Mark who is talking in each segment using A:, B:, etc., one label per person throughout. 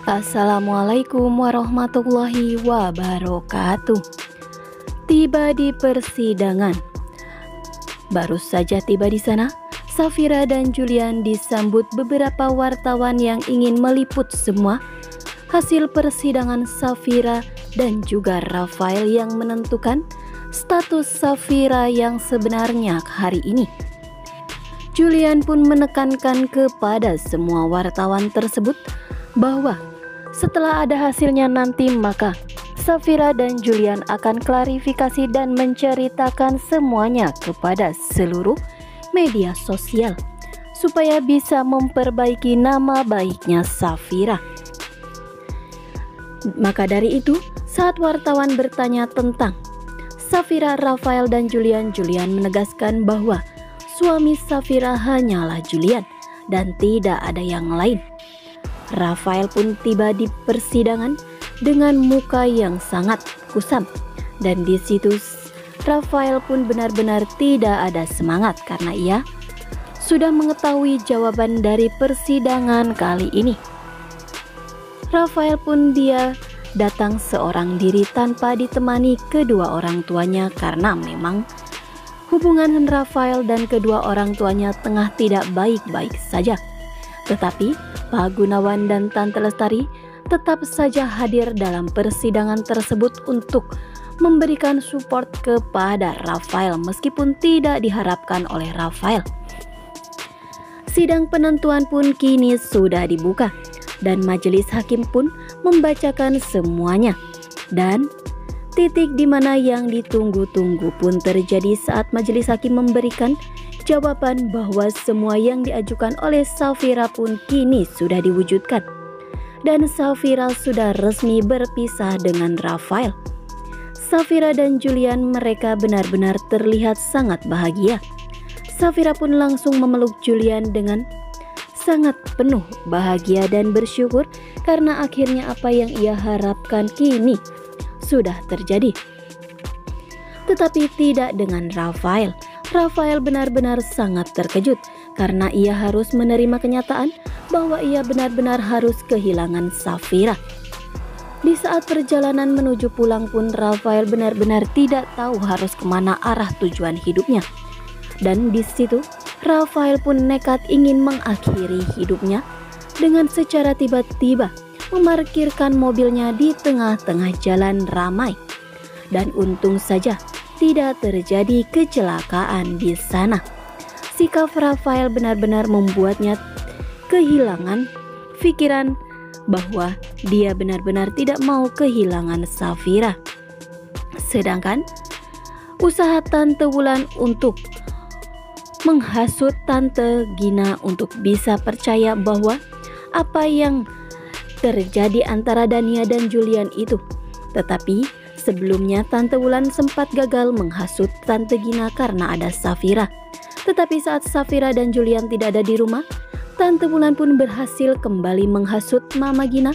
A: Assalamualaikum warahmatullahi wabarakatuh. Tiba di persidangan. Baru saja tiba di sana, Safira dan Julian disambut beberapa wartawan yang ingin meliput semua hasil persidangan Safira dan juga Rafael yang menentukan status Safira yang sebenarnya hari ini. Julian pun menekankan kepada semua wartawan tersebut bahwa setelah ada hasilnya nanti maka Safira dan Julian akan klarifikasi dan menceritakan semuanya kepada seluruh media sosial supaya bisa memperbaiki nama baiknya Safira. Maka dari itu, saat wartawan bertanya tentang Safira, Rafael dan Julian, Julian menegaskan bahwa suami Safira hanyalah Julian dan tidak ada yang lain. Rafael pun tiba di persidangan dengan muka yang sangat kusam, dan di situ Rafael pun benar-benar tidak ada semangat karena ia sudah mengetahui jawaban dari persidangan kali ini. Rafael pun dia datang seorang diri tanpa ditemani kedua orang tuanya karena memang hubungan Rafael dan kedua orang tuanya tengah tidak baik-baik saja. Tetapi Pak Gunawan dan Tante Lestari tetap saja hadir dalam persidangan tersebut untuk memberikan support kepada Rafael meskipun tidak diharapkan oleh Rafael. Sidang penentuan pun kini sudah dibuka dan majelis hakim pun membacakan semuanya. Dan titik di mana yang ditunggu-tunggu pun terjadi saat majelis hakim memberikan jawaban bahwa semua yang diajukan oleh Safira pun kini sudah diwujudkan. Dan Safira sudah resmi berpisah dengan Rafael. Safira dan Julian mereka benar-benar terlihat sangat bahagia. Safira pun langsung memeluk Julian dengan sangat penuh bahagia dan bersyukur karena akhirnya apa yang ia harapkan kini sudah terjadi. Tetapi tidak dengan Rafael. Rafael benar-benar sangat terkejut karena ia harus menerima kenyataan bahwa ia benar-benar harus kehilangan Safira. Di saat perjalanan menuju pulang pun Rafael benar-benar tidak tahu harus kemana arah tujuan hidupnya. Dan di situ Rafael pun nekat ingin mengakhiri hidupnya dengan secara tiba-tiba memarkirkan mobilnya di tengah-tengah jalan ramai. Dan untung saja tidak terjadi kecelakaan di sana. Sikap Rafael benar-benar membuatnya kehilangan pikiran bahwa dia benar-benar tidak mau kehilangan Safira. Sedangkan usaha Tante Wulan untuk menghasut Tante Gina untuk bisa percaya bahwa apa yang terjadi antara Dania dan Julian itu. Tetapi sebelumnya Tante Wulan sempat gagal menghasut Tante Gina karena ada Safira. Tetapi saat Safira dan Julian tidak ada di rumah, Tante Wulan pun berhasil kembali menghasut Mama Gina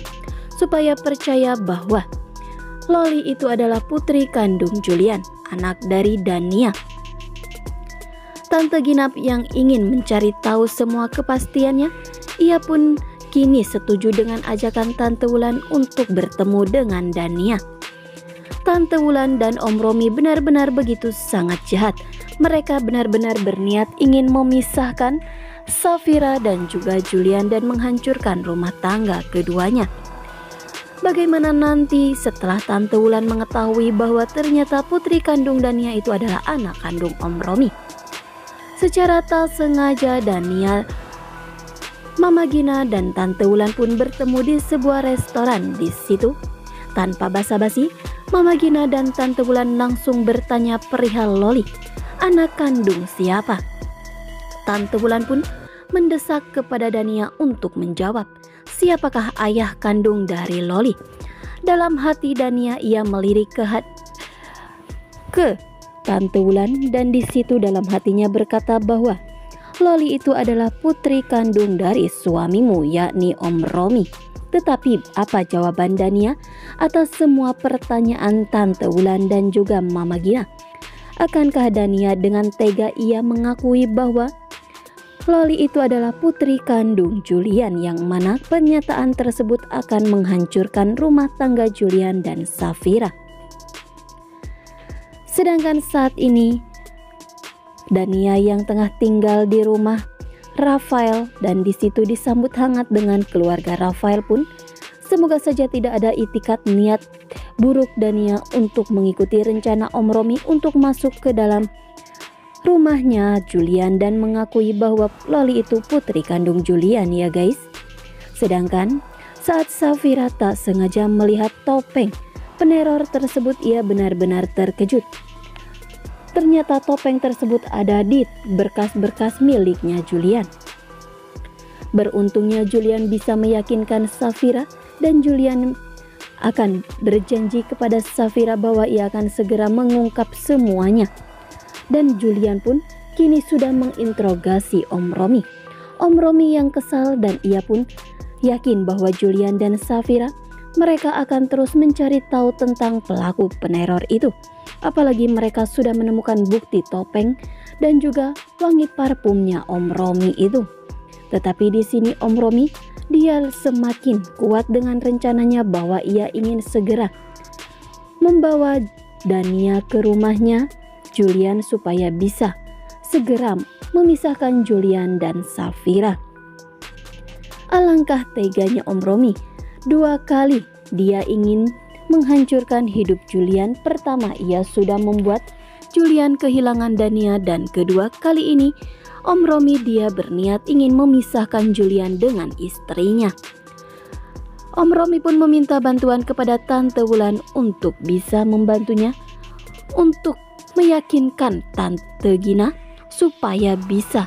A: supaya percaya bahwa Loli itu adalah putri kandung Julian, anak dari Dania. Tante Gina yang ingin mencari tahu semua kepastiannya, ia pun kini setuju dengan ajakan Tante Wulan untuk bertemu dengan Dania. Tante Wulan dan Om Romi benar-benar begitu sangat jahat. Mereka benar-benar berniat ingin memisahkan Safira dan juga Julian dan menghancurkan rumah tangga keduanya. Bagaimana nanti setelah Tante Wulan mengetahui bahwa ternyata putri kandung Dania itu adalah anak kandung Om Romi? Secara tak sengaja Dania, Mama Gina dan Tante Wulan pun bertemu di sebuah restoran. Di situ, tanpa basa-basi, Mama Gina dan Tante Wulan langsung bertanya perihal Loli, anak kandung siapa. Tante Wulan pun mendesak kepada Dania untuk menjawab siapakah ayah kandung dari Loli. Dalam hati Dania ia melirik ke Tante Wulan dan di situ dalam hatinya berkata bahwa Loli itu adalah putri kandung dari suamimu yakni Om Romi. Tetapi apa jawaban Dania atas semua pertanyaan Tante Wulan dan juga Mama Gina? Akankah Dania dengan tega ia mengakui bahwa Loli itu adalah putri kandung Julian, yang mana pernyataan tersebut akan menghancurkan rumah tangga Julian dan Safira. Sedangkan saat ini Dania yang tengah tinggal di rumah Rafael dan di situ disambut hangat dengan keluarga Rafael pun, semoga saja tidak ada itikat niat buruk Dania untuk mengikuti rencana Om Romi untuk masuk ke dalam rumahnya Julian dan mengakui bahwa Loli itu putri kandung Julian ya guys. Sedangkan saat Safira tak sengaja melihat topeng peneror tersebut, ia benar-benar terkejut. Ternyata topeng tersebut ada di berkas-berkas miliknya Julian. Beruntungnya Julian bisa meyakinkan Safira dan Julian akan berjanji kepada Safira bahwa ia akan segera mengungkap semuanya. Dan Julian pun kini sudah menginterogasi Om Romi. Om Romi yang kesal dan ia pun yakin bahwa Julian dan Safira mereka akan terus mencari tahu tentang pelaku peneror itu. Apalagi mereka sudah menemukan bukti topeng dan juga wangi parfumnya Om Romi itu. Tetapi di sini Om Romi dia semakin kuat dengan rencananya bahwa ia ingin segera membawa Dania ke rumahnya Julian supaya bisa segera memisahkan Julian dan Safira. Alangkah teganya Om Romi, 2 kali dia ingin menghancurkan hidup Julian. Pertama, ia sudah membuat Julian kehilangan Dania, dan kedua kali ini Om Romi dia berniat ingin memisahkan Julian dengan istrinya. Om Romi pun meminta bantuan kepada Tante Wulan untuk bisa membantunya untuk meyakinkan Tante Gina supaya bisa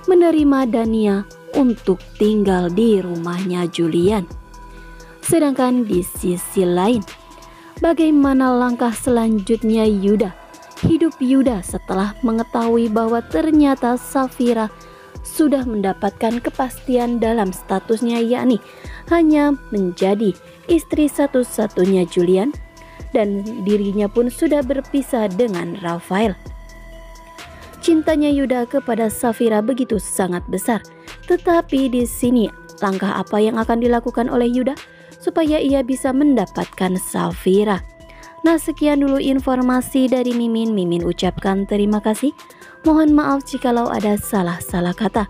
A: menerima Dania untuk tinggal di rumahnya Julian. Sedangkan di sisi lain, bagaimana langkah selanjutnya Yuda? Hidup Yuda setelah mengetahui bahwa ternyata Safira sudah mendapatkan kepastian dalam statusnya, yakni hanya menjadi istri satu-satunya Julian, dan dirinya pun sudah berpisah dengan Rafael. Cintanya Yuda kepada Safira begitu sangat besar. Tetapi di sini langkah apa yang akan dilakukan oleh Yuda supaya ia bisa mendapatkan Safira? Nah, sekian dulu informasi dari Mimin. Mimin ucapkan terima kasih. Mohon maaf jikalau ada salah-salah kata.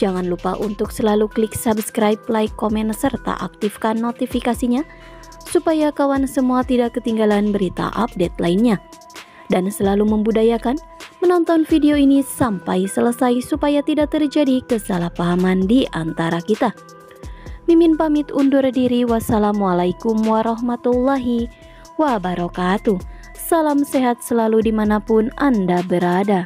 A: Jangan lupa untuk selalu klik subscribe, like, komen, serta aktifkan notifikasinya supaya kawan semua tidak ketinggalan berita update lainnya. Dan selalu membudayakan menonton video ini sampai selesai supaya tidak terjadi kesalahpahaman di antara kita. Mimin pamit undur diri. Wassalamualaikum warahmatullahi wabarakatuh. Salam sehat selalu dimanapun Anda berada.